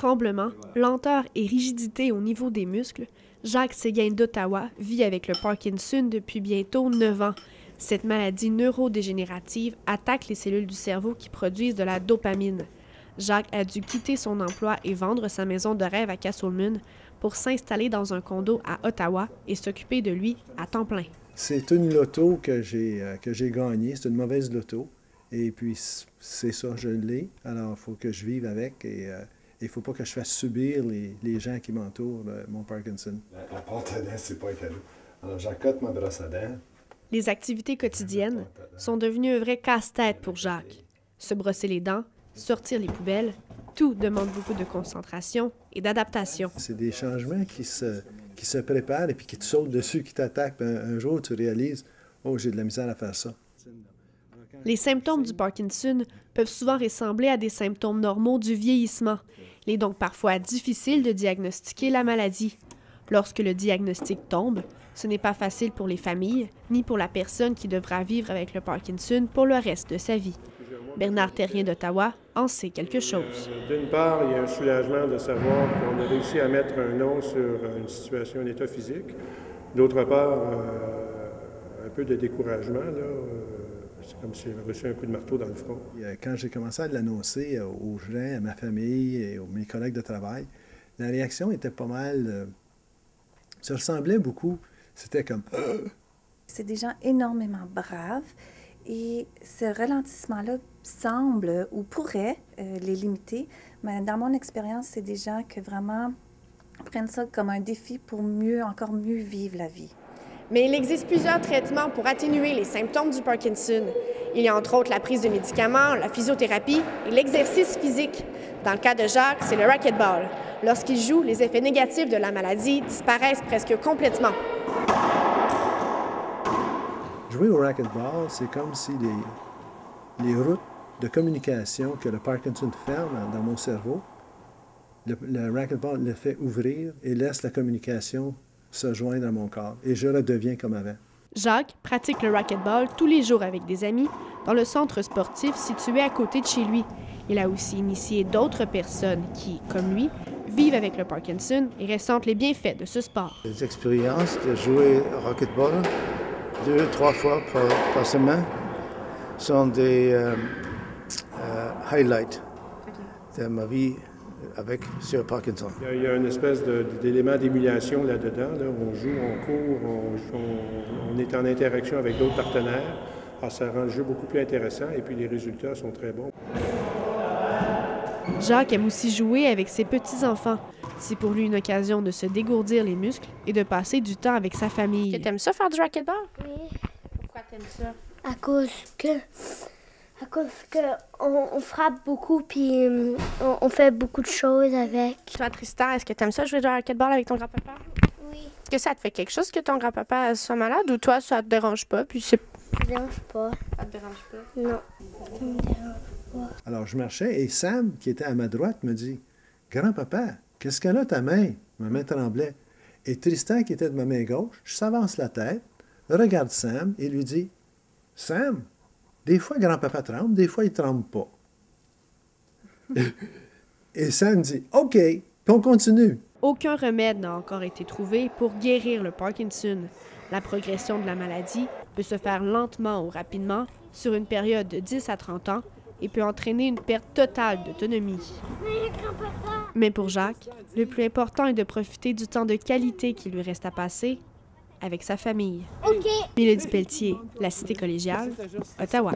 tremblements, lenteur et rigidité au niveau des muscles, Jacques Séguin d'Ottawa vit avec le Parkinson depuis bientôt 9 ans. Cette maladie neurodégénérative attaque les cellules du cerveau qui produisent de la dopamine. Jacques a dû quitter son emploi et vendre sa maison de rêve à Castlemaine pour s'installer dans un condo à Ottawa et s'occuper de lui à temps plein. C'est une loto que j'ai gagnée. C'est une mauvaise loto. Et puis, c'est ça, je l'ai. Alors, il faut que je vive avec et il ne faut pas que je fasse subir les gens qui m'entourent mon Parkinson. La pâte à dents, c'est pas un cadeau. Alors, j'accote ma brosse à dents. Les activités quotidiennes sont devenues un vrai casse-tête pour Jacques. Se brosser les dents, sortir les poubelles, tout demande beaucoup de concentration et d'adaptation. C'est des changements qui se préparent et puis qui te sautent dessus, qui t'attaquent. Un jour, tu réalises « Oh, j'ai de la misère à faire ça ». Les symptômes du Parkinson peuvent souvent ressembler à des symptômes normaux du vieillissement. Il est donc parfois difficile de diagnostiquer la maladie. Lorsque le diagnostic tombe, ce n'est pas facile pour les familles, ni pour la personne qui devra vivre avec le Parkinson pour le reste de sa vie. Bernard Terrien d'Ottawa en sait quelque chose. D'une part, il y a un soulagement de savoir qu'on a réussi à mettre un nom sur une situation, un état physique. D'autre part, un peu de découragement, là. C'est comme si j'avais reçu un coup de marteau dans le front. Quand j'ai commencé à l'annoncer aux gens, à ma famille et aux mes collègues de travail, la réaction était pas mal... ça ressemblait beaucoup. C'était comme... C'est des gens énormément braves et ce ralentissement-là semble ou pourrait les limiter. Mais dans mon expérience, c'est des gens qui vraiment prennent ça comme un défi pour encore mieux vivre la vie. Mais il existe plusieurs traitements pour atténuer les symptômes du Parkinson. Il y a entre autres la prise de médicaments, la physiothérapie et l'exercice physique. Dans le cas de Jacques, c'est le racquetball. Lorsqu'il joue, les effets négatifs de la maladie disparaissent presque complètement. Jouer au racquetball, c'est comme si les routes de communication que le Parkinson ferme dans mon cerveau, le racquetball le fait ouvrir et laisse la communication se joindre à mon corps. Et je redeviens comme avant. Jacques pratique le racquetball tous les jours avec des amis dans le centre sportif situé à côté de chez lui. Il a aussi initié d'autres personnes qui, comme lui, vivent avec le Parkinson et ressentent les bienfaits de ce sport. Les expériences de jouer au racquetball 2-3 fois par semaine sont des highlights de ma vie sur Parkinson. Il y a une espèce d'élément d'émulation là-dedans. Là. On joue, on court, on est en interaction avec d'autres partenaires. Alors, ça rend le jeu beaucoup plus intéressant et puis les résultats sont très bons. Jacques aime aussi jouer avec ses petits-enfants. C'est pour lui une occasion de se dégourdir les muscles et de passer du temps avec sa famille. Est-ce que t'aimes ça faire du racquetball? Oui. Pourquoi t'aimes ça? À cause que on frappe beaucoup puis on fait beaucoup de choses avec. Toi, Tristan, est-ce que t'aimes ça jouer du racquetball avec ton grand-papa? Oui. Est-ce que ça te fait quelque chose que ton grand-papa soit malade ou toi, ça te dérange pas? Puis c'est... Ça me dérange pas. Ça te dérange pas? Non, ça me dérange pas. Alors, je marchais et Sam, qui était à ma droite, me dit « Grand-papa, qu'est-ce qu'elle a ta main? » Ma main tremblait. Et Tristan, qui était de ma main gauche, je s'avance la tête, regarde Sam et lui dit « Sam, des fois, grand-papa tremble, des fois, il tremble pas. » Et Sam dit « OK, puis on continue. » Aucun remède n'a encore été trouvé pour guérir le Parkinson. La progression de la maladie peut se faire lentement ou rapidement sur une période de 10 à 30 ans et peut entraîner une perte totale d'autonomie. Mais pour Jacques, le plus important est de profiter du temps de qualité qui lui reste à passer avec sa famille. OK. Mélodie Pelletier, La Cité collégiale, Ottawa.